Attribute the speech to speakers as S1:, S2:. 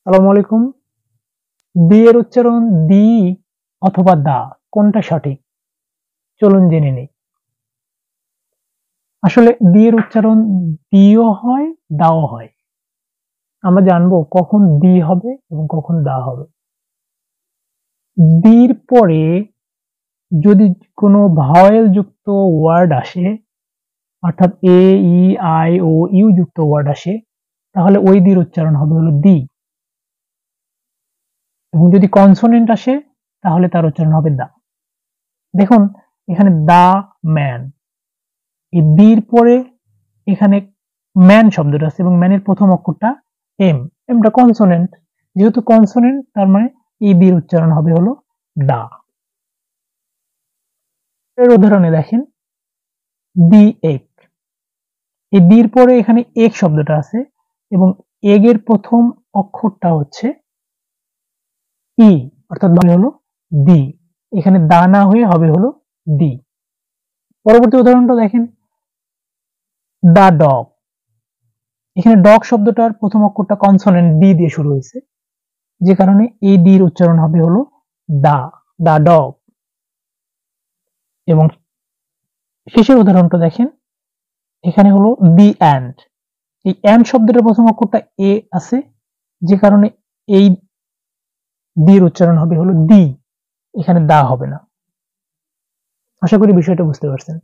S1: আসসালামু আলাইকুম। দি এর উচ্চারণ দি অথবা দা, কোনটা সঠিক? চলুন জেনে নেই। আসলে দি এর উচ্চারণ দিও হয়, দাও হয়। আমরা জানবো কখন দি হবে এবং কখন দা হবে। দির পরে যদি কোনো ভাওয়েল যুক্ত ওয়ার্ড আসে, অর্থাৎ এ, ই, আই, ও, ইউ যুক্ত ওয়ার্ড আসে, তাহলে ওই দির উচ্চারণ হবে হলো দি। এবং যদি কনসোনেন্ট আসে তাহলে তার উচ্চারণ হবে দা। দেখুন এখানে দা ম্যান, এই দির পরে এখানে ম্যান শব্দটা আছে এবং ম্যানের প্রথম অক্ষরটা এম, এমটা কনসোনেন্ট, যেহেতু কনসোনেন্ট তার মানে এই দির উচ্চারণ হবে হলো দা। এর উদাহরণে দেখেন দি এগ, এই দির পরে এখানে এগ শব্দটা আছে এবং এগের প্রথম অক্ষরটা হচ্ছে ই, অর্থাৎ হলো দি, এখানে দা না হয়ে হবে হলো দি। পরবর্তী উদাহরণটা দেখেন দা ডগ, এখানে ডগ শব্দটার প্রথম অক্ষরটা কনসোনেন্ট ডি দিয়ে শুরু হয়েছে, যে কারণে এই ডির উচ্চারণ হবে হলো দা, দা ডগ। এবং শেষের উদাহরণটা দেখেন, এখানে হলো দি অ্যান্ড, এই অ্যান্ড শব্দটার প্রথম অক্ষরটা এ আছে, যে কারণে এই দির উচ্চারণ হবে হলো দি, এখানে দা হবে না। আশা করি বিষয়টা বুঝতে পারছেন।